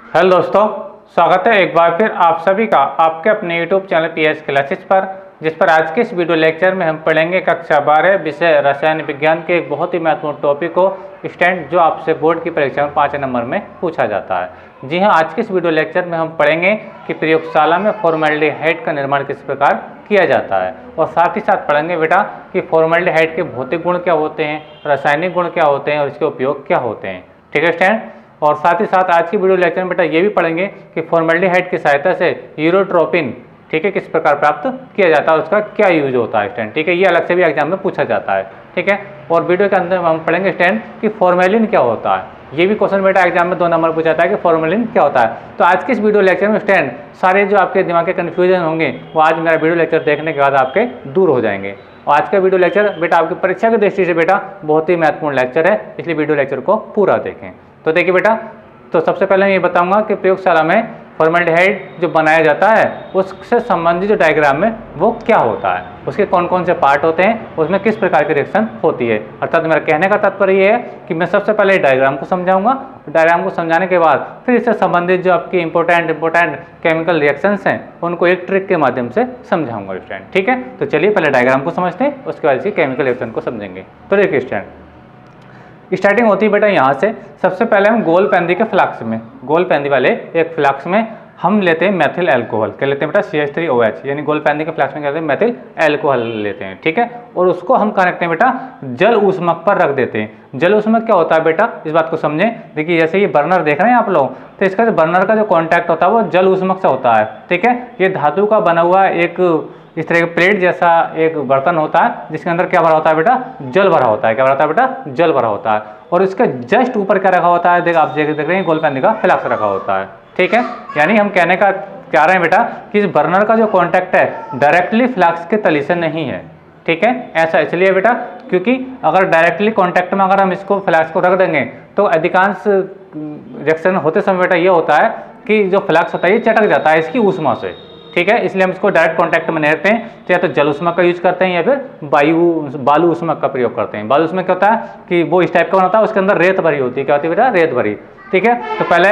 Hello दोस्तों, स्वागत है एक बार फिर आप सभी का आपके अपने यूट्यूब चैनल पीएस क्लासेस पर, जिस पर आज के इस वीडियो लेक्चर में हम पढ़ेंगे कक्षा 12 विषय रसायन विज्ञान के एक बहुत ही महत्वपूर्ण टॉपिक को स्टैंड, जो आपसे बोर्ड की परीक्षा में 5 नंबर में पूछा जाता है। जी हाँ, आज के इस वीडियो लेक्चर में हम पढ़ेंगे कि प्रयोगशाला में फॉर्मेल्डिहाइड का निर्माण किस प्रकार किया जाता है, और साथ ही साथ पढ़ेंगे बेटा कि फॉर्मेल्डिहाइड के भौतिक गुण क्या होते हैं, रासायनिक गुण क्या होते हैं और इसके उपयोग क्या होते हैं। ठीक है स्टैंड। और साथ ही साथ आज की वीडियो लेक्चर में बेटा ये भी पढ़ेंगे कि फॉर्मेल्डिहाइड की सहायता से यूरोट्रोपिन, ठीक है, किस प्रकार प्राप्त किया जाता है, उसका क्या यूज होता है स्टैंड। ठीक है, ये अलग से भी एग्जाम में पूछा जाता है। ठीक है, और वीडियो के अंदर हम पढ़ेंगे स्टैंड कि फॉर्मेलिन क्या होता है। ये भी क्वेश्चन बेटा एग्जाम में 2 नंबर पूछा जाता है कि फॉर्मेलिन क्या होता है। तो आज के इस वीडियो लेक्चर में स्टैंड सारे जो आपके दिमाग के कन्फ्यूजन होंगे वो आज मेरा वीडियो लेक्चर देखने के बाद आपके दूर हो जाएंगे। और आज का वीडियो लेक्चर बेटा आपकी परीक्षा की दृष्टि से बेटा बहुत ही महत्वपूर्ण लेक्चर है, इसलिए वीडियो लेक्चर को पूरा देखें। तो देखिए बेटा, तो सबसे पहले मैं ये बताऊंगा कि प्रयोगशाला में फॉर्मेल्डिहाइड जो बनाया जाता है उससे संबंधित जो डायग्राम में वो क्या होता है, उसके कौन कौन से पार्ट होते हैं, उसमें किस प्रकार की रिएक्शन होती है। अर्थात मेरा कहने का तात्पर्य ये है कि मैं सबसे पहले डायग्राम को समझाऊंगा, डायग्राम को समझाने के बाद फिर इससे संबंधित जो आपकी इंपॉर्टेंट केमिकल रिएक्शंस हैं उनको एक ट्रिक के माध्यम से समझाऊंगा स्टूडेंट। ठीक है, तो चलिए पहले डायग्राम को समझते हैं, उसके बाद इसकी केमिकल रिएक्शन को समझेंगे। तो देखिए स्टूडेंट, स्टार्टिंग होती है बेटा यहाँ से। सबसे पहले हम गोल पेंदी के फ्लाक्स में, गोल पेंदी वाले एक फ्लाक्स में हम लेते हैं मेथिल अल्कोहल। क्या लेते हैं बेटा? CH3OH, यानी गोल पेंदी के फ्लाक्स में क्या लेते हैं? मेथिल अल्कोहल लेते हैं। ठीक है, और उसको हम क्या रखते हैं बेटा? जल ऊष्मक पर रख देते हैं। जल ऊष्मक क्या होता है बेटा, इस बात को समझें। देखिए जैसे ये बर्नर देख रहे हैं आप लोग, तो इसका जो बर्नर का जो कॉन्टैक्ट होता है वो जल ऊष्मक से होता है। ठीक है, ये धातु का बना हुआ एक इस तरह के प्लेट जैसा एक बर्तन होता है जिसके अंदर क्या भरा होता है बेटा? जल भरा होता है। क्या भरा होता है बेटा? जल भरा होता है। और इसके जस्ट ऊपर क्या रखा होता है? आप देख रहे हैं गोल पेंदी का फ्लास्क रखा होता है। ठीक है, यानी हम कहने का चाह रहे हैं बेटा कि इस बर्नर का जो कॉन्टैक्ट है डायरेक्टली फ्लास्क के तली से नहीं है। ठीक है, ऐसा इसलिए बेटा क्योंकि अगर डायरेक्टली कॉन्टैक्ट में अगर हम इसको फ्लास्क को रख देंगे तो अधिकांश रिएक्शन होते समय बेटा ये होता है कि जो फ्लास्क होता है ये चटक जाता है इसकी ऊष्मा से। ठीक है, इसलिए हम इसको डायरेक्ट कांटेक्ट में नहीं रखते हैं, तो या तो जल ऊष्मक का यूज करते हैं या फिर बालू ऊष्मक का प्रयोग करते हैं। बालू ऊष्मक क्या होता है कि वो इस टाइप का बनता है, उसके अंदर रेत भरी होती है। क्या होती है बेटा? रेत भरी। ठीक है, तो पहले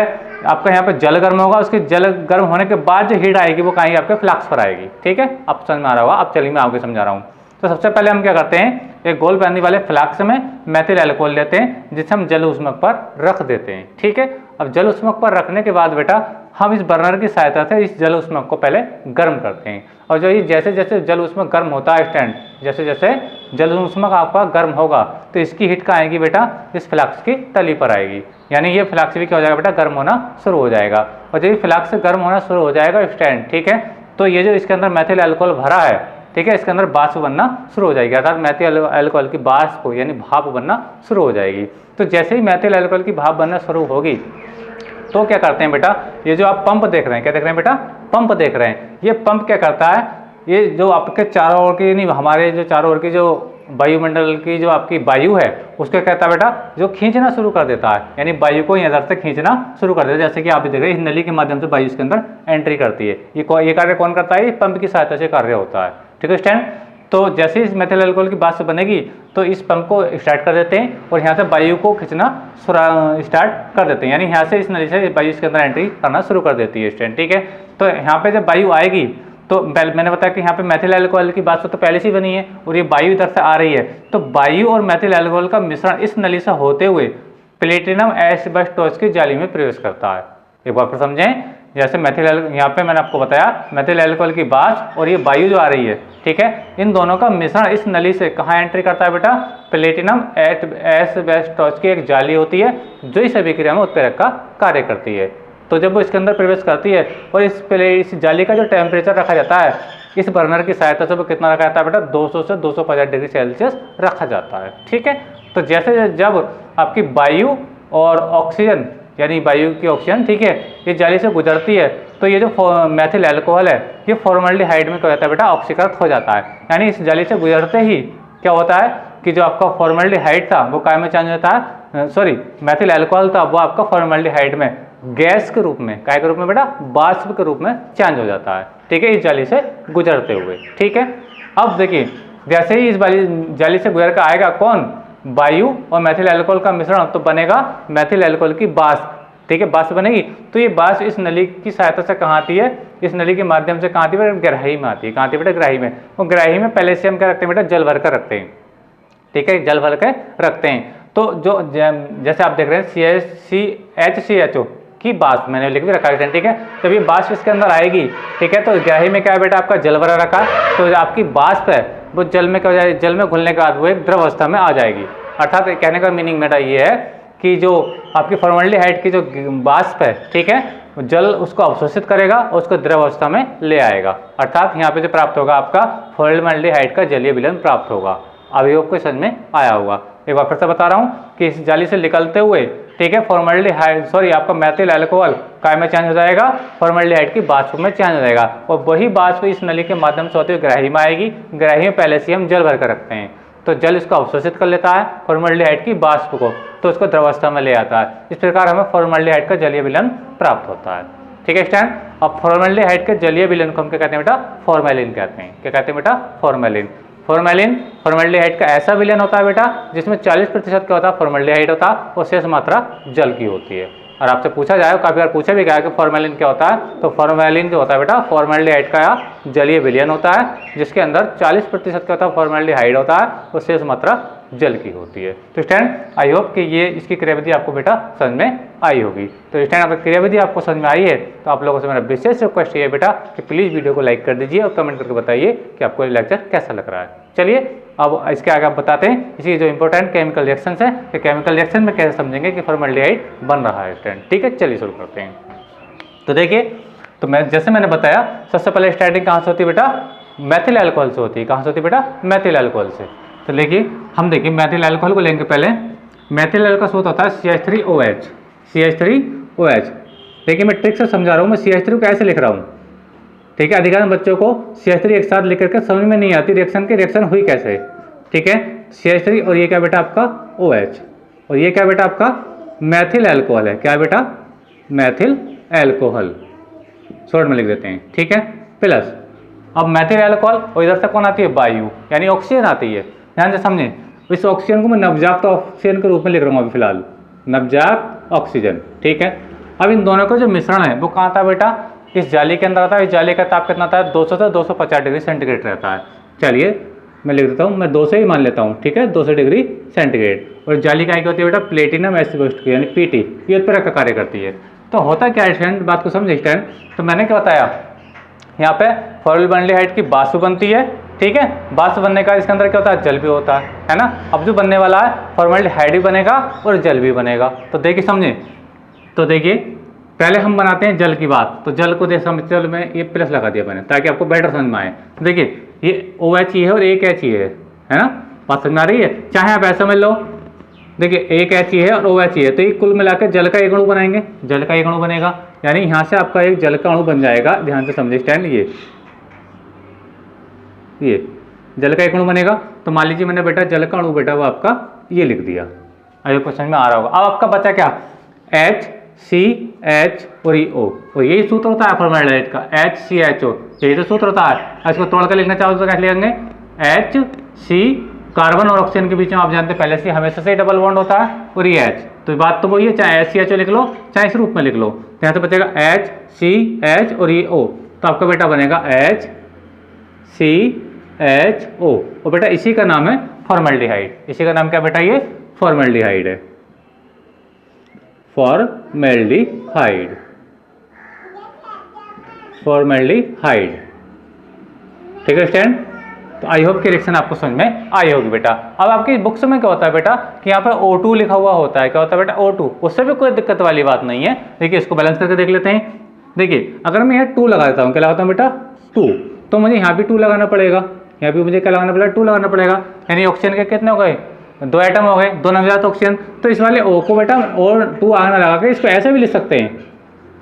आपका यहाँ पे जल गर्म होगा, उसके जल गर्म होने के बाद जो हीट आएगी वो कहीं आपके फ्लास्क पर आएगी। ठीक है, अब समझ में आ रहा होगा। अब चलिए मैं आपको समझा रहा हूँ। तो सबसे पहले हम क्या करते हैं, एक गोल पेंदी वाले फ्लास्क में मेथिल अल्कोहल लेते हैं जिसे हम जल ऊष्मक पर रख देते हैं। ठीक है, अब जल ऊष्मक पर रखने के बाद बेटा हम इस बर्नर की सहायता से इस जल ऊष्मक को पहले गर्म करते हैं। और जो ये जैसे जैसे जल ऊष्मक गर्म होता है स्टैंड, जैसे जैसे जल ऊष्मक आपका गर्म होगा तो इसकी हीट कहाँ आएगी बेटा? इस फ्लास्क की तली पर आएगी। यानी ये फ्लास्क भी क्या हो जाएगा बेटा? गर्म होना शुरू हो जाएगा। और जब ये फ्लास्क गर्म होना शुरू हो जाएगा स्टैंड, ठीक है, तो ये जो इसके अंदर मेथिल अल्कोहल भरा है, ठीक है, इसके अंदर वाष्प बनना शुरू हो जाएगी। अर्थात मेथिल अल्कोहल की वाष्प यानी भाप बनना शुरू हो जाएगी। तो जैसे ही मेथिल अल्कोहल की भाप बनना शुरू होगी तो क्या करते हैं बेटा, ये जो आप पंप देख रहे हैं, क्या देख रहे हैं बेटा? पंप देख रहे हैं। ये पंप क्या करता है, ये जो आपके चारों ओर की, नहीं हमारे जो चारों ओर की जो वायुमंडल की जो आपकी वायु है उसको कहता है बेटा, जो खींचना शुरू कर देता है, यानी वायु को इधर से खींचना शुरू कर देता है। जैसे कि आप देख रहे हैं इस नली के माध्यम से वायु इसके अंदर एंट्री करती है। ये कार्य कौन करता है? ये पंप की सहायता से कार्य होता है। ठीक है स्टैंड। तो जैसे इस मेथिल अल्कोहल की वाष्प बनेगी तो इस पंप को स्टार्ट कर देते हैं और यहाँ से वायु को खींचना स्टार्ट कर देते हैं, यानी यहाँ से इस नली से वायु इसके अंदर एंट्री करना शुरू कर देती है स्टैंड। ठीक है, तो यहाँ पे जब वायु आएगी तो मैंने बताया कि यहाँ पे मेथिल अल्कोहल की वाष्प तो पहले से बनी है और ये वायु इधर से आ रही है, तो वायु और मेथिल अल्कोहल का मिश्रण इस नली से होते हुए प्लेटिनम एस्बेस्टोस की जाली में प्रवेश करता है। एक बार फिर समझें, जैसे मेथिल यहाँ पे मैंने आपको बताया मेथिल अल्कोहल की वाष्प और ये वायु जो आ रही है, ठीक है, इन दोनों का मिश्रण इस नली से कहाँ एंट्री करता है बेटा? प्लेटिनम एस्बेस्टोस की एक जाली होती है जो इस अभिक्रिया में उत्प्रेरक का कार्य करती है। तो जब वो इसके अंदर प्रवेश करती है और इस जाली का जो टेम्परेचर रखा जाता है इस बर्नर की सहायता से वो कितना रखा जाता है बेटा? 200 से 250 डिग्री सेल्सियस रखा जाता है। ठीक है, तो जैसे जब आपकी वायु और ऑक्सीजन, यानी वायु की ऑक्सीजन, ठीक है, ये जाली से गुजरती है तो ये जो मेथिल अल्कोहल है ये फॉर्मेल्डिहाइड में क्या होता है बेटा? ऑक्सीकृत हो जाता है। यानी इस जाली से गुजरते ही क्या होता है कि जो आपका फॉर्मेल्डिहाइड था वो काय में चेंज होता है, मेथिल अल्कोहल था वो आपका फॉर्मेल्डिहाइड में गैस के रूप में, काय के रूप में बेटा? वाष्प के रूप में चेंज हो जाता है। ठीक है, इस जाली से गुजरते हुए। ठीक है, अब देखिए जैसे ही इस जाली से गुजर कर आएगा कौन? वायु और मेथिल अल्कोहल का मिश्रण, तो बनेगा मेथिल अल्कोहल की वाष्प। ठीक है, वाष्प बनेगी। तो ये वाष्प इस नली की सहायता से कहाँ आती है, इस नली के माध्यम से कहाँ आती है, ग्राही में आती है। कहाँ आती है बेटा, ग्राही में। वो ग्राही में पहले से हम क्या रखते हैं बेटा, जल भर कर रखते हैं, ठीक है, जल भर कर रखते हैं। तो जो जैसे आप देख रहे हैं HCHO की वाष्प मैंने लिख भी रखा है, ठीक है। जब ये वाष्प इसके अंदर आएगी, ठीक है, तो ग्राही में क्या है बेटा, आपका जल भरा रखा, तो जो आपकी वाष्प है वो जल में क्या हो जाएगी, जल में घुलने के बाद वो एक द्रव अवस्था में आ जाएगी। अर्थात कहने का मीनिंग बेटा ये है कि जो आपकी फॉर्मल्डिहाइड की जो वाष्प है, ठीक है, जल उसको अवशोषित करेगा और उसको द्रव अवस्था में ले आएगा। अर्थात यहाँ पे जो प्राप्त होगा आपका फॉर्मल्डिहाइड का जलीय विलयन प्राप्त होगा। अभी आपको समझ में आया होगा। एक बार फिर से बता रहा हूँ कि इस जाली से निकलते हुए, ठीक है, आपका मेथिल अल्कोहल काय में चेंज हो जाएगा, फॉर्मल्डिहाइड की वाष्प में चेंज हो जाएगा, और वही वाष्प इस नली के माध्यम से होते हुए ग्राही में आएगी। ग्राही में पहले से हम जल भर कर रखते हैं, तो जल इसको अवशोषित कर लेता है फॉर्मल्डिहाइड की वाष्प को, तो उसको द्रवावस्था में ले आता है। इस प्रकार हमें फॉर्मल्डिहाइड का जलीय विलयन प्राप्त होता है, ठीक है स्टैंड। अब फॉर्मल्डिहाइड के जलीय विलयन को हम क्या कहते हैं बेटा, फॉर्मेलिन कहते हैं। क्या कहते हैं बेटा, फॉर्मेलिन। फॉर्मल्डिहाइड का ऐसा विलयन होता है बेटा जिसमें 40% क्या होता है, फॉर्मल्डिहाइड होता है, और शेष मात्रा जल की होती है। और आपसे पूछा जाए, काफी बार पूछा भी गया कि फॉर्मेलिन क्या होता है, तो फॉर्मेलिन जो होता है बेटा, फॉर्मल्डिहाइड का जलीय विलयन होता है जिसके अंदर 40% क्या होता है, फॉर्मल्डिहाइड होता है, और शेष मात्रा जल की होती है। तो स्टैंड आई होप कि ये इसकी क्रियाविधि आपको बेटा समझ में आई होगी। तो स्टैंड अगर क्रियाविधि आपको समझ में आई है तो आप लोगों से मेरा विशेष रिक्वेस्ट ये है बेटा कि प्लीज़ वीडियो को लाइक कर दीजिए और कमेंट करके बताइए कि आपको ये लेक्चर कैसा लग रहा है। चलिए अब इसके आगे आप बताते हैं इसी जो इंपॉर्टेंट केमिकल रिएक्शंस है कि केमिकल रिएक्शन में कैसे समझेंगे कि फॉर्मल्डिहाइड बन रहा है स्टैंड, ठीक है। चलिए शुरू करते हैं। तो देखिए, तो जैसे मैंने बताया, सबसे पहले स्टार्टिंग कहाँ से होती है बेटा, मेथिल अल्कोहल से होती है। कहाँ से होती है बेटा, मेथिल अल्कोहल से। तो देखिए, हम देखिए मेथिल अल्कोहल को लेंगे पहले। मेथिल अल्कोहल का सूत्र होता है CH3OH। देखिए मैं ट्रिक से समझा रहा हूँ, मैं CH3 कैसे लिख रहा हूँ, ठीक है। अधिकांश बच्चों को CH3 एक साथ लिख करके समझ में नहीं आती रिएक्शन हुई कैसे, ठीक है। CH3 और ये क्या बेटा आपका OH, और ये क्या बेटा आपका मेथिल अल्कोहल है। क्या बेटा, मेथिल अल्कोहल, शॉर्ट में लिख देते हैं, ठीक है। प्लस अब मेथिल अल्कोहल, और इधर से कौन आती है, वायु, यानी ऑक्सीजन आती है। ध्यान से समझें, इस ऑक्सीजन को मैं नवजात ऑक्सीजन के रूप में लिख रहा हूँ अभी फिलहाल, नवजात ऑक्सीजन, ठीक है। अब इन दोनों का जो मिश्रण है वो कहाँ था बेटा, इस जाली के अंदर आता है। इस जाली का ताप कितना था, 200 से 250 डिग्री सेंटीग्रेड रहता है। चलिए मैं लिख देता हूँ, मैं 2 से ही मान लेता हूँ, ठीक है, 200 डिग्री सेंटीग्रेड। और जाली का क्या होती है बेटा, प्लेटिनम एसिडोक्साइड यानी PT, ये उत्प्रेरक का कार्य करती है। तो होता क्या है स्टैंड, बात को समझे स्टैंड। तो मैंने क्या बताया, यहाँ पे फॉर्मल्डिहाइड की वाष्प बनती है, ठीक है। वाष्प बनने का इसके अंदर क्या होता है, जल भी होता है ना। अब जो बनने वाला है फॉर्मल्डिहाइड भी बनेगा और जल भी बनेगा। तो देखिए समझे, तो देखिए पहले हम बनाते हैं जल की बात। तो जल को चल में ये प्लस लगा दिया मैंने ताकि आपको बेटर समझ में आए। देखिए ये OH ही है और एक H ही है ना, बात समझ में आ रही है। चाहे आप ऐसा समझ लो, देखिए एक H ही है और OH ही है, तो ये कुल मिलाकर जल का एक अणु बनाएंगे, जल का एक अणु बनेगा, यानी यहाँ से आपका एक जल का अणु बन जाएगा। ध्यान से समझे स्टैंड, ये जल का एक अणु बनेगा। तो मान लीजिए मैंने बेटा जल का अणु बेटा वो आपका ये लिख दिया, अभी क्वेश्चन में आ रहा होगा। अब आपका बचा क्या, HCH और O, और यही सूत्र होता है फॉर्मल्डिहाइड का, HCHO, यही तो सूत्र होता है। इसको तोड़ कर लिखना चाहो तो कैसे लिखेंगे, HC, कार्बन और ऑक्सीजन के बीच में आप जानते हैं पहले से हमेशा से डबल बॉन्ड होता है, और ये H, तो बात तो वही है, चाहे HCHO लिख लो चाहे इस रूप में लिख लो। यहाँ तो बचेगा HCH और ये O, तो आपका बेटा बनेगा HCHO, और बेटा इसी का नाम है फॉर्मल्डिहाइड। इसी का नाम क्या बेटा, ये फॉर्मल्डिहाइड है, फॉर्मल्डिहाइड, ठीक है स्टैंड। तो आई होप कि रिएक्शन आपको समझ में आई होगी बेटा। अब आपकी बुक्स में क्या होता है बेटा कि यहाँ पर O2 लिखा हुआ होता है। क्या होता है बेटा, O2, उससे भी कोई दिक्कत वाली बात नहीं है। देखिए इसको बैलेंस करके देख लेते हैं। देखिए अगर मैं यहाँ 2 लगा देता हूँ, क्या लगाता हूँ बेटा 2, तो मुझे यहाँ भी 2 लगाना पड़ेगा, यहाँ भी मुझे क्या लगाना पड़ेगा, 2 लगाना पड़ेगा। यानी ऑक्सीजन के कितने हो गए, 2 एटम हो गए, 2 नवजात ऑक्सीजन। तो इस वाले O को बेटा और 2 आना लगा के इसको ऐसे भी लिख सकते हैं,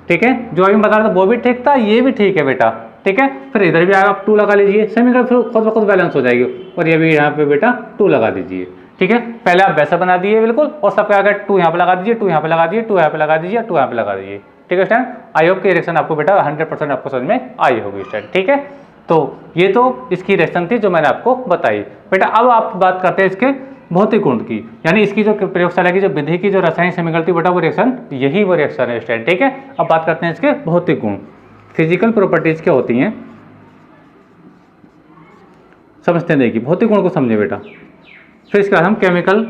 ठीक है। जो अभी बता रहा था वो भी ठीक था, ये भी ठीक है बेटा, ठीक है। फिर इधर भी आप 2 लगा लीजिए, समीकरण फिर खुद ब खुद बैलेंस हो जाएगी। और ये भी यहाँ पे बेटा 2 लगा दीजिए, ठीक है। पहले आप वैसा बना दिए बिल्कुल, और सबके आगे 2 यहाँ पे लगा दीजिए, 2 यहाँ पे लगा दीजिए, 2 यहाँ पे लगा दीजिए, 2 यहाँ पे लगा दीजिए, ठीक है स्टैंड। आई होप की रिएक्शन आपको बेटा 100% आपको समझ में आई होगी स्टैंड, ठीक है। तो ये तो इसकी रिएक्शन थी जो मैंने आपको बताई बेटा। अब आप बात करते हैं इसके भौतिक गुण की, यानी इसकी जो प्रयोगशाला की जो विधि की जो रासायनिक समीकरण थी बेटा वो रिएक्शन, यही वो रिएक्शन है स्टूडेंट। ठीक है, अब बात करते हैं इसके भौतिक गुण, फिजिकल प्रॉपर्टीज क्या होती हैं समझते हैं। देखिए भौतिक गुण को समझे बेटा, फिर इसके बाद हम केमिकल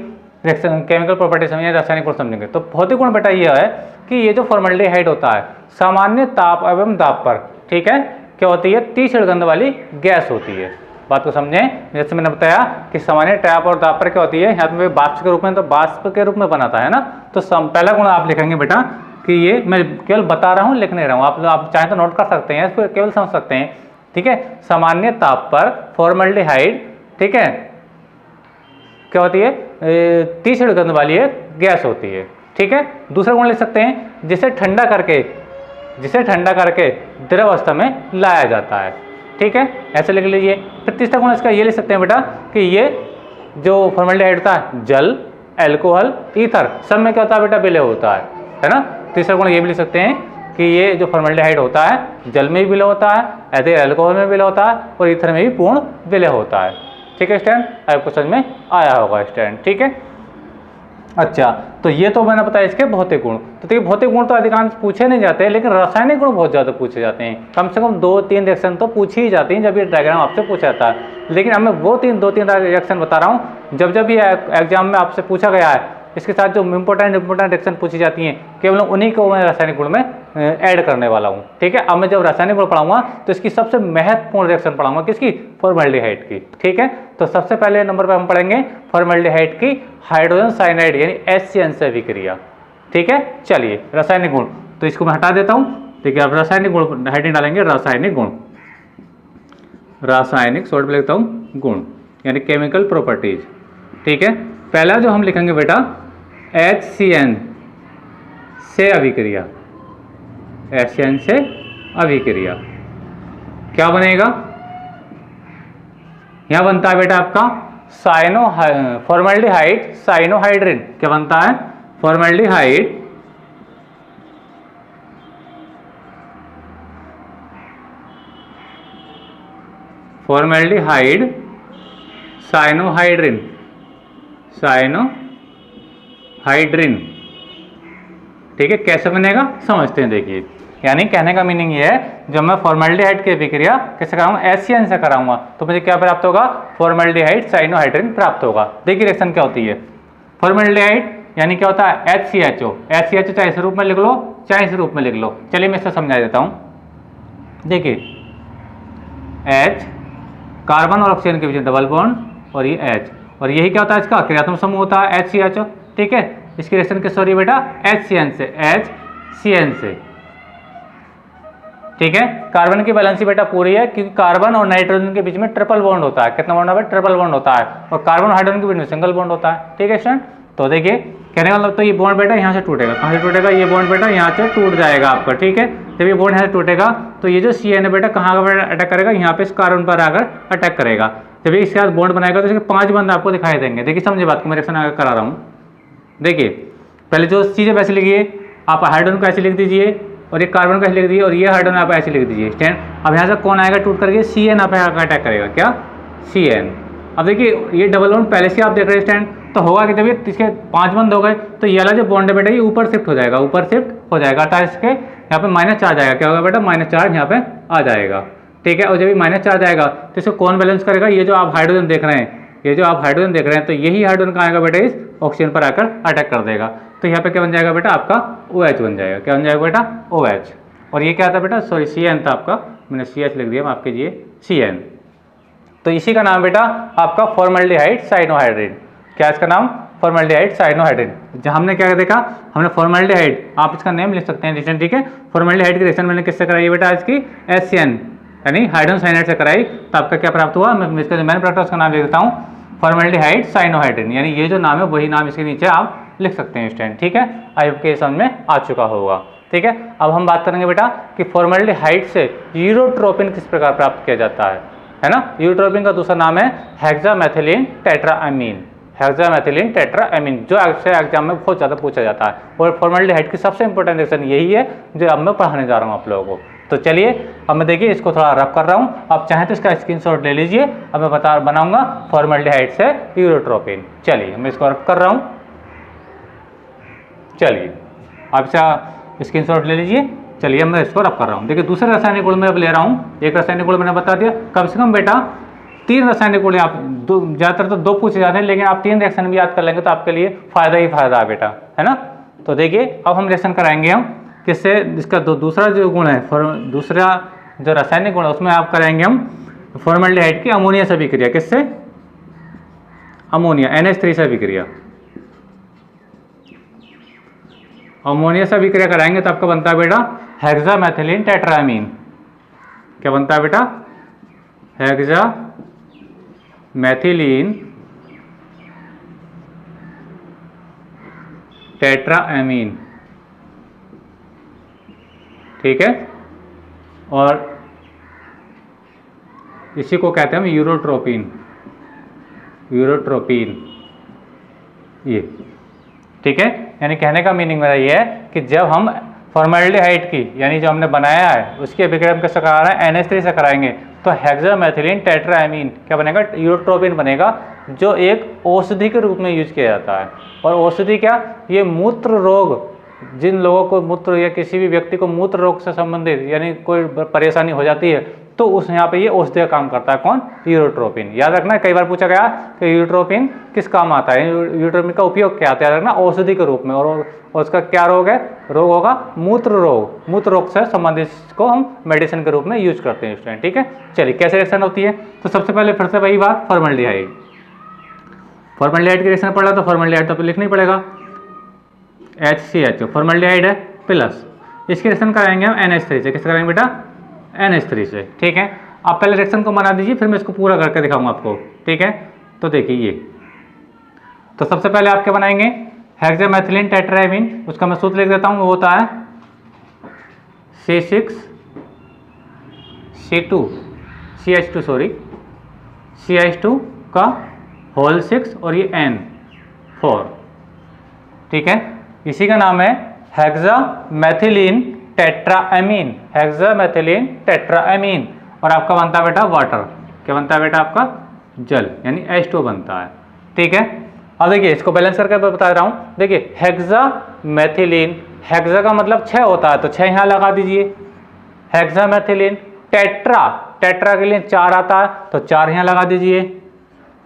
रिएक्शन, केमिकल प्रॉपर्टी समझेंगे, रासायनिक गुण समझेंगे। तो भौतिक गुण बेटा ये है कि ये जो फॉर्मल्डिहाइड होता है सामान्य ताप एवं दाब पर, ठीक है, क्या होती है, तीक्ष्ण गंध वाली गैस होती है। बात को समझें, जैसे मैंने बताया कि सामान्य ताप और दाब पर क्या होती है, यहाँ पे वाष्प के रूप में, तो वाष्प के रूप में बनाता है ना। तो पहला गुण आप लिखेंगे बेटा कि ये मैं केवल बता रहा हूँ, लिख नहीं रहा हूँ, आप चाहें तो नोट कर सकते हैं, इसको केवल समझ सकते हैं। ठीक है, सामान्य ताप पर फॉर्मल्डिहाइड, ठीक है, क्या होती है, तीक्ष्ण गंध वाली एक गैस होती है। ठीक है, दूसरा गुण लिख सकते हैं, जिसे ठंडा करके द्रव अवस्था में लाया जाता है। ठीक है, ऐसे लिख लीजिए। फिर तीसरा गुण इसका ये लिख सकते हैं बेटा कि ये जो फॉर्मल्डिहाइड होता है जल, एल्कोहल, ईथर सब में क्या होता है बेटा, विलय होता है ना। तीसरा गुण ये भी लिख सकते हैं कि ये जो फॉर्मल्डिहाइड होता है जल में भी विलय होता है, ऐसे एल्कोहल में विलय होता है और ईथर में भी पूर्ण विलय होता है। ठीक है स्टूडेंट, आपको समझ में आया होगा स्टूडेंट। ठीक है, अच्छा, तो ये तो मैंने बताया इसके भौतिक गुण। तो देखिए भौतिक गुण तो अधिकांश पूछे नहीं जाते हैं, लेकिन रासायनिक गुण बहुत ज़्यादा पूछे जाते हैं। कम से कम 2-3 रिएक्शन तो पूछी ही जाती हैं जब ये डायग्राम आपसे पूछा जाता है। लेकिन अब मैं वो 2-3 रिएक्शन बता रहा हूँ जब ये एग्जाम में आपसे पूछा गया है, इसके साथ जो इंपॉर्टेंट रिएक्शन पूछी जाती हैं केवल उन्हीं को मैं रासायनिक गुण में ऐड करने वाला हूँ। ठीक है, अब मैं जब रासायनिक गुण पढ़ाऊंगा तो इसकी सबसे महत्वपूर्ण रिएक्शन पढ़ाऊंगा, किसकी, फॉर्मल्डिहाइड की। ठीक है, तो सबसे पहले नंबर पर हम पढ़ेंगे फॉर्मल्डिहाइड की हाइड्रोजन साइनाइड यानी HCN से अभिक्रिया। ठीक है, चलिए रासायनिक गुण, तो इसको मैं हटा देता हूँ। ठीक है, अब रासायनिक गुण हेडिंग डालेंगे, रासायनिक गुण, रासायनिक शॉर्ट में लिखता हूँ गुण यानी केमिकल प्रॉपर्टीज। ठीक है, पहला जो हम लिखेंगे बेटा HCN से अभिक्रिया, HCN से अभिक्रिया क्या बनेगा, यहां बनता है बेटा आपका फॉर्मल्डिहाइड साइनोहाइड्रिन। क्या बनता है, फॉर्मल्डिहाइड साइनोहाइड्रिन, साइनोहाइड्रिन। ठीक है, कैसे बनेगा समझते हैं। देखिए, यानी कहने का मीनिंग ये है, जब मैं फॉर्मल्डिहाइड की अभिक्रिया कैसे कराऊंगा, HCN से कराऊंगा, तो मुझे क्या प्राप्त होगा, फॉर्मल्डिहाइड साइनोहाइड्रिन प्राप्त होगा। देखिए रिएक्शन क्या होती है, फॉर्मल्डिहाइड यानी क्या होता है HCHO, HCHO चाहे इस रूप में लिख लो चाहे इस रूप में लिख लो। चलिए मैं इससे समझा देता हूं। देखिए H, कार्बन और ऑक्सीजन के बीच में डबल बॉन्ड और ये H, और यही क्या होता है, इसका क्रियात्मक समूह होता है HCHO। ठीक है, इसकी रिएक्शन किससे हो रही है बेटा, HCN से, HCN से। ठीक है, कार्बन की बैलेंसी बेटा पूरी है, क्योंकि कार्बन और नाइट्रोजन के बीच में ट्रिपल बॉन्ड होता है। कितना बॉन्ड है, ट्रिपल बॉन्ड होता है, और कार्बन और हाइड्रोजन के बीच में सिंगल बॉन्ड होता है। ठीक है स्टूडेंट, तो देखिए कहने का मतलब, तो ये बॉन्ड बेटा यहाँ से टूटेगा, कहाँ से टूटेगा, ये बॉन्ड बेटा यहाँ से टूट जाएगा आपका। ठीक है, जब ये बॉन्ड यहाँ से टूटेगा तो ये जो CN है बेटा कहाँ पर अटैक करेगा, यहाँ पे इस कार्बन पर आकर अटैक करेगा। जब ये इसके साथ बॉन्ड बनाएगा तो इसके 5 बंद आपको दिखाई देंगे। देखिए समझे बात को, मैं रिएक्शन आगे करा रहा हूँ। देखिए पहले जो चीज़ें वैसे लिखिए, आप हाइड्रोजन को ऐसे लिख दीजिए और ये कार्बन को ऐसे लिख दीजिए और ये हाइड्रोजन आप ऐसे लिख दीजिए। स्टैंड, अब यहाँ से कौन आएगा टूट करके, CN आप आकर अटैक करेगा, क्या, CN। अब देखिए ये डबल बॉन्ड पहले से आप देख रहे हैं स्टैंड, तो होगा कि जब ये इसके 5 बंद हो गए तो ये वाला जो बॉन्ड है बेटा ये ऊपर शिफ्ट हो जाएगा, ऊपर शिफ्ट हो जाएगा, अर्थात इसके यहाँ पे माइनस चार्ज आएगा। क्या होगा बेटा, माइनस चार्ज यहाँ पे आ जाएगा। ठीक है, और जब ये माइनस चार्ज आएगा तो इसको कौन बैलेंस करेगा, ये जो आप हाइड्रोजन देख रहे हैं, ये जो आप हाइड्रोजन देख रहे हैं, तो यही हाइड्रोजन कहाँ आएगा बेटा, इस ऑक्सीजन पर आकर अटैक कर देगा। तो यहाँ पे क्या बन जाएगा बेटा, आपका OH बन जाएगा। क्या बन जाएगा बेटा, OH। और ये क्या था बेटा, सॉरी CN था आपका, मैंने CH लिख दिया, माफ कीजिए, CN। तो इसी का नाम बेटा आपका फॉर्मल्डिहाइड साइनोहाइड्रिन। क्या इसका नाम, फॉर्मल्डिहाइड साइनोहाइड्रिन। जहाँ हमने क्या देखा, हमने फॉर्मल्डिहाइड, आप इसका नेम लिख सकते हैं रिएक्शन। ठीक है, फॉर्मल्डिहाइड की रिएक्शन मैंने किससे कराई बेटा, इसकी HCN यानी हाइड्रोजन साइनाइड से कराई, तो आपका क्या प्राप्त हुआ, मैं इसका जो मैंने प्राप्त उसका नाम लिख देता हूँ, फॉर्मल्डिहाइड साइनोहाइड्रिन। यानी ये जो नाम है वही नाम इसके नीचे आप लिख सकते हैं स्टूडेंट। ठीक है, आई होप के समझ में आ चुका होगा। ठीक है, अब हम बात करेंगे बेटा कि फॉर्मल्डिहाइड से यूरोट्रोपिन किस प्रकार प्राप्त किया जाता है ना। यूरोट्रोपिन का दूसरा नाम है हेक्सामेथिलीन टेट्राएमीन, हेक्सामेथिलीन टेट्राएमीन, जो अक्सर एग्जाम में बहुत ज़्यादा पूछा जाता है। और फॉर्मल्डिहाइड की सबसे इंपॉर्टेंट रिएक्शन यही है जो अब मैं पढ़ाने जा रहा हूँ आप लोगों को। तो चलिए अब मैं देखिए इसको थोड़ा रफ कर रहा हूँ, आप चाहें तो इसका स्क्रीनशॉट ले लीजिए। अब मैं बनाऊंगा फॉर्मल्डिहाइड से यूरोट्रोपिन। चलिए मैं इसको रफ कर रहा हूँ। चलिए आप इसका स्क्रीनशॉट ले लीजिए। चलिए मैं इसको रफ कर रहा हूँ। देखिए दूसरे रासायनिक गुण में अब ले रहा हूँ। एक रासायनिक गुण मैंने बता दिया, कम से कम बेटा 3 रासायनिक गुण, आप ज़्यादातर तो 2 पूछे जाते हैं, लेकिन आप 3 रिएक्शन भी याद कर लेंगे तो आपके लिए फायदा ही फायदा है बेटा, है ना। तो देखिए अब हम रिएक्शन कराएंगे हम किससे, इसका दूसरा जो गुण है, दूसरा जो रासायनिक गुण है उसमें आप कराएंगे हम फॉर्मल्डिहाइड की अमोनिया से अभिक्रिया। किससे? अमोनिया, NH3 से अभिक्रिया। अमोनिया से अभिक्रिया कराएंगे तो आपका बनता है बेटा हेक्सामेथिलीन टेट्रामीन। क्या बनता है बेटा? हेक्सामेथिलीन टेट्रामीन, ठीक है। और इसी को कहते हैं हम यूरोट्रोपिन, यूरोट्रोपिन ये, ठीक है। यानी कहने का मीनिंग मेरा ये है कि जब हम फॉर्मल्डिहाइड की यानी जो हमने बनाया है उसकी अभिक्रिया हम कैसे करा रहे हैं, NH3 से कराएंगे तो हेक्सामेथिलीन टेट्रामीन क्या बनेगा? यूरोट्रोपिन बनेगा, जो एक औषधि के रूप में यूज किया जाता है। और औषधि क्या? ये मूत्र रोग, जिन लोगों को मूत्र या किसी भी व्यक्ति को मूत्र रोग से संबंधित यानी कोई परेशानी हो जाती है तो उस यहाँ पे ये औषधि का काम करता है। कौन? यूरोट्रोपिन। याद रखना, कई बार पूछा गया कि यूरोट्रोपिन किस काम आता है, यूरोट्रोपिन का उपयोग क्या आता है, याद रखना औषधि के रूप में। और उसका क्या रोग है? रोग होगा मूत्र रोग। मूत्र रोग से संबंधित को हम मेडिसिन के रूप में यूज करते हैं स्टूडेंट, ठीक है। चलिए कैसे रिएक्शन होती है, तो सबसे पहले फिर से वही बात, फॉर्मल्डिहाइड। फॉर्मल्डिहाइड की रिएक्शन पढ़ा तो फॉर्मल्डिहाइड तो लिखना ही पड़ेगा, HCHO फॉर्मल्डिहाइड है प्लस, इसकी रिएक्शन कराएंगे हम NH3 से। किससे कराएंगे बेटा? NH3 से, ठीक है। आप पहले रिएक्शन को बना दीजिए, फिर मैं इसको पूरा करके दिखाऊंगा आपको, ठीक है। तो देखिए ये, तो सबसे पहले आप क्या बनाएंगे? हेक्सामेथिलीन टेट्रामीन, उसका मैं सूत्र लिख देता हूँ, वो होता है CH2 का होल 6 और ये N4, ठीक है। इसी का नाम है हेक्सामेथिलीन टेट्रामीन, हेक्सामेथिलीन टेट्रामीन। और आपका बनता है बेटा वाटर। क्या बनता है बेटा? आपका जल, यानी H2 बनता है, ठीक है। अब देखिए इसको बैलेंस करके मैं बता रहा हूँ। देखिए हेक्सामेथिलीन, हेक्सा का मतलब 6 होता है तो 6 यहाँ लगा दीजिए। हेक्सामेथिलीन टेट्रा, टेट्रा के लिए 4 आता है तो 4 यहाँ लगा दीजिए,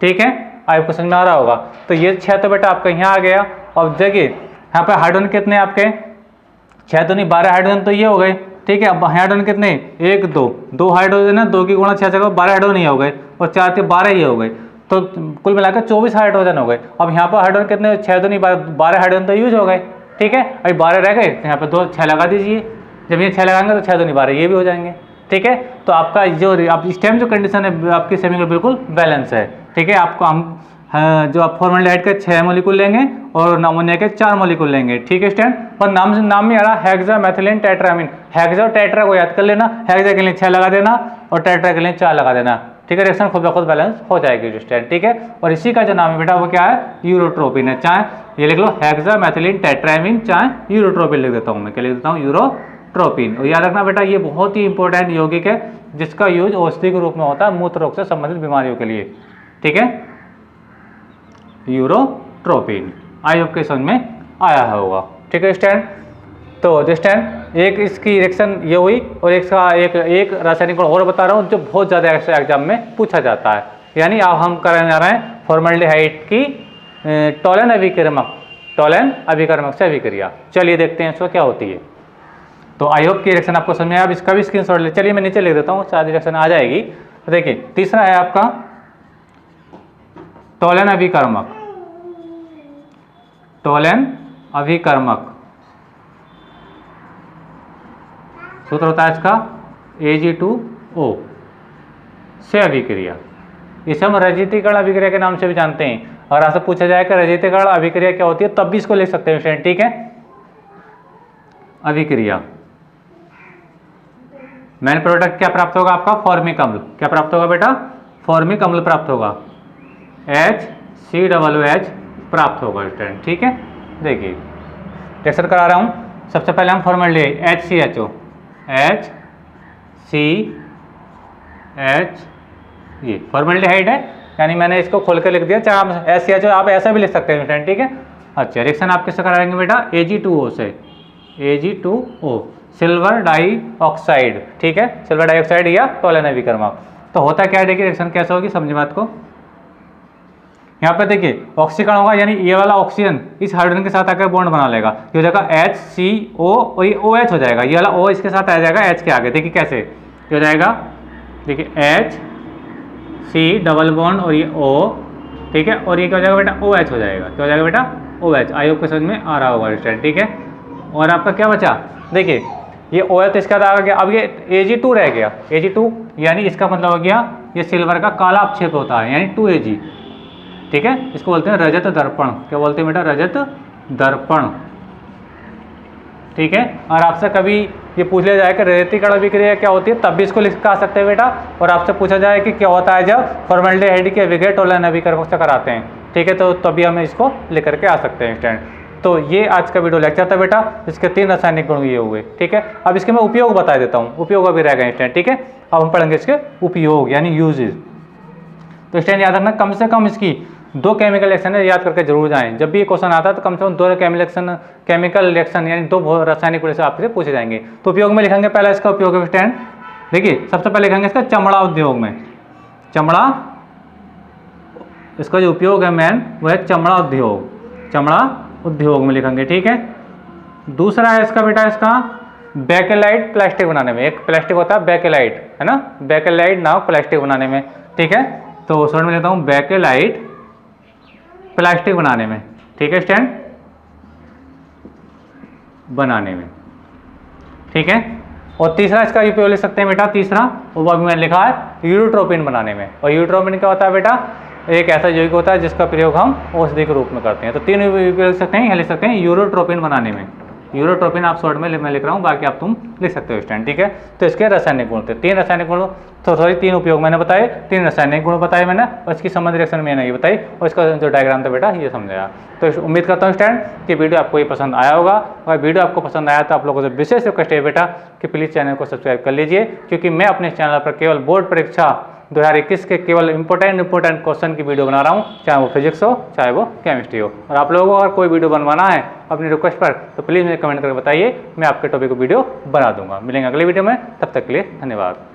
ठीक है। आपको समझ में आ रहा होगा। तो ये 6 तो बेटा आपका यहाँ आ गया। और देखिए यहाँ पे हाइड्रोजन कितने आपके? 6 तो नहीं, 12 हाइड्रोजन तो ये हो गए, ठीक है। अब हाइड्रोजन कितने? 1 2 हाइड्रोजन है, 2 की गुणा 6 से 12 हाइड्रोजन ही हो गए, और 4 के 12 ही हो गए, तो कुल मिलाकर 24 हाइड्रोजन हो गए। अब यहाँ पर हाइड्रोजन कितने? 6 तो नहीं, 12 हाइड्रोजन तो यूज हो गए, ठीक है। अभी 12 रह गए तो यहाँ पे 6 लगा दीजिए। जब ये 6 लगाएंगे तो 6 तो नहीं 12 ये भी हो जाएंगे, ठीक है। तो आपका जो आप इस टाइम जो कंडीशन है आपकी सेमी का बिल्कुल बैलेंस है, ठीक है। आपको हम जो आप फॉर्मल्डिहाइड के 6 मॉलिक्यूल लेंगे और अमोनिया के 4 मॉलिक्यूल लेंगे, ठीक है स्टूडेंट। पर नाम में आ रहा हेक्सामेथिलीन टेट्रामीन, हेक्सा और टेट्रा को याद कर लेना, हेक्सा के लिए 6 लगा देना और टेट्रा के लिए 4 लगा देना, ठीक है। रिएक्शन खुद ब खुद बैलेंस हो जाएगी स्टूडेंट, ठीक है। और इसी का जो नाम है बेटा वो क्या है? यूरोट्रोपिन है। चाहे ये लिख लो हेक्सामेथिलीन टेट्रामीन, चाहे यूरोट्रोपिन लिख देता हूँ मैं। क्या लिख देता हूँ? यूरोट्रोपिन। और याद रखना बेटा ये बहुत ही इंपॉर्टेंट यौगिक है जिसका यूज औषधि के रूप में होता है मूत्र रोग से संबंधित बीमारियों के लिए, ठीक है। यूरोट्रोपिन, आई होप के समझ में आया होगा, ठीक है स्टूडेंट। तो स्टूडेंट एक इसकी रिएक्शन ये हुई, और एक रासायनिक गुण और बता रहा हूँ जो बहुत ज़्यादा एग्जाम में पूछा जाता है। यानी अब हम करने जा रहे हैं फॉर्मल्डिहाइड की टोलन अभिकर्मक से अभिक्रिया। चलिए देखते हैं इसको क्या होती है। तो आई होप की रिएक्शन आपको समझ में आया। अब इसका भी स्क्रीनशॉट ले, चलिए मैं नीचे लिख देता हूँ, शायद रिएक्शन आ जाएगी। तो देखिए तीसरा है आपका टोलन अभिकर्मक, टोलन अभिकर्मक सूत्र होता है इसका Ag2O से अभिक्रिया। इसे हम रजतीकरण अभिक्रिया के नाम से भी जानते हैं। अगर आपसे पूछा जाए कि रजतीकरण अभिक्रिया क्या होती है तब भी इसको लिख सकते हैं स्टूडेंट, ठीक है। अभिक्रिया मेन प्रोडक्ट क्या प्राप्त होगा आपका? फॉर्मिक अम्ल। क्या प्राप्त होगा बेटा? फॉर्मिक अम्ल प्राप्त होगा, HCOOH प्राप्त होगा स्टूडेंट, ठीक है। देखिए रिएक्शन करा रहा हूँ। सबसे पहले हम फॉर्मल्डिहाइड HCHO ये फॉर्मेल्डिहाइड है, यानी मैंने इसको खोल कर लिख दिया, चाहे आप SCHO आप ऐसा भी लिख सकते हैं स्टूडेंट, ठीक है। अच्छा, रिएक्शन आप किससे कराएंगे बेटा, Ag2O से, Ag2O सिल्वर डाइऑक्साइड, ठीक है, सिल्वर डाइऑक्साइड या टोलन अभिकर्मक। तो होता क्या है, देखिए रिएक्शन कैसे होगी, समझिए बात को। यहाँ पे देखिए ऑक्सीकरण होगा, यानी ये वाला ऑक्सीजन इस हाइड्रोजन के साथ आकर बॉन्ड बना लेगा, ये हो जाएगा HCO और ये OH हो जाएगा, ये वाला O इसके साथ आ जाएगा H के आगे, देखिए कैसे ये हो जाएगा, देखिए HC डबल बॉन्ड और ये O, ठीक है, और ये क्या हो जाएगा बेटा, OH हो जाएगा, क्या हो जाएगा बेटा, OH। आई होप को समझ में आ रहा होगा स्टूडेंट, ठीक है। और आपका क्या बचा, देखिए ये OH तो इसका आ गया, अब ये Ag2 रह गया, Ag2 यानी इसका मतलब हो गया ये सिल्वर का काला अपक्षेप होता है, यानी 2Ag, ठीक है, इसको बोलते हैं रजत दर्पण, क्या बोलते हैं बेटा, रजत दर्पण, ठीक है। और आपसे कभी ये पूछ लिया जाए कि रजतीय कण अभिक्रिया क्या होती है, तब भी इसको लिख कर आ सकते हैं बेटा। और आपसे पूछा जाए कि क्या होता है जब फॉर्मेल्डिहाइड के विघटन टोलन अभिकर्मक से कराते हैं, ठीक है, तो तभी हम इसको लिख करके आ सकते हैं स्टूडेंट। तो ये आज का वीडियो लेक्चर था बेटा, इसके 3 रासायनिक गुण ये हुए, ठीक है। अब इसके मैं उपयोग बता देता हूँ, उपयोग अभी रह गए स्टूडेंट, ठीक है। अब हम पढ़ेंगे इसके उपयोग यानी यूजेज। तो स्टूडेंट याद रखना, कम से कम इसकी 2 केमिकल रिएक्शन याद करके जरूर जाएं। जब भी ये क्वेश्चन आता है तो कम से कम 2 केमिकल रिएक्शन यानी 2 रासायनिक गुण से आपसे पूछे जाएंगे। तो उपयोग में लिखेंगे, पहला इसका उपयोग है स्टूडेंट, देखिए सबसे पहले लिखेंगे इसका चमड़ा उद्योग में, चमड़ा, इसका जो उपयोग है मेन वो है चमड़ा उद्योग, चमड़ा उद्योग में लिखेंगे, ठीक है। दूसरा है इसका बेटा, इसका बेकेलाइट प्लास्टिक बनाने में, एक प्लास्टिक होता है बेकेलाइट, है ना, बेकेलाइट नाव प्लास्टिक बनाने में, ठीक है। तो शॉर्ट में लेता हूँ बेकेलाइट प्लास्टिक बनाने में, ठीक है स्टैंड, बनाने में, ठीक है। और तीसरा इसका उपयोग ले सकते हैं बेटा, तीसरा वो अभी मैंने लिखा है यूरोट्रोपिन बनाने में। और यूरोट्रोपिन क्या होता है बेटा, एक ऐसा यौगिक होता है जिसका प्रयोग हम औषधि के रूप में करते हैं। तो 3 उपयोग लिख सकते हैं, यहाँ लिख सकते हैं यूरोट्रोपिन बनाने में, यूरोट्रोपिन आप शॉर्ट में मैं लिख रहा हूँ, बाकी आप तुम लिख सकते हो स्टैंड, ठीक है। तो इसके रासायनिक गुण थे, 3 रासायनिक गुण, तो सॉरी 3 उपयोग मैंने बताए, 3 रासायनिक गुण बताए मैंने, और इसकी संबंध रिएक्शन मैंने ये बताई, और इसका जो डायग्राम था बेटा ये समझाया। तो उम्मीद करता हूँ स्टैंड कि वीडियो आपको ये पसंद आया होगा। अगर वीडियो आपको पसंद आया तो आप लोगों से विशेष रिक्वेस्ट है बेटा कि प्लीज़ चैनल को सब्सक्राइब कर लीजिए, क्योंकि मैं अपने चैनल पर केवल बोर्ड परीक्षा 2021 के केवल इंपॉर्टेंट क्वेश्चन की वीडियो बना रहा हूँ, चाहे वो फिजिक्स हो चाहे वो केमिस्ट्री हो। और आप लोगों को अगर कोई वीडियो बनवाना है अपनी रिक्वेस्ट पर तो प्लीज़ मुझे कमेंट करके बताइए, मैं आपके टॉपिक को वीडियो बना दूंगा। मिलेंगे अगले वीडियो में, तब तक के लिए धन्यवाद।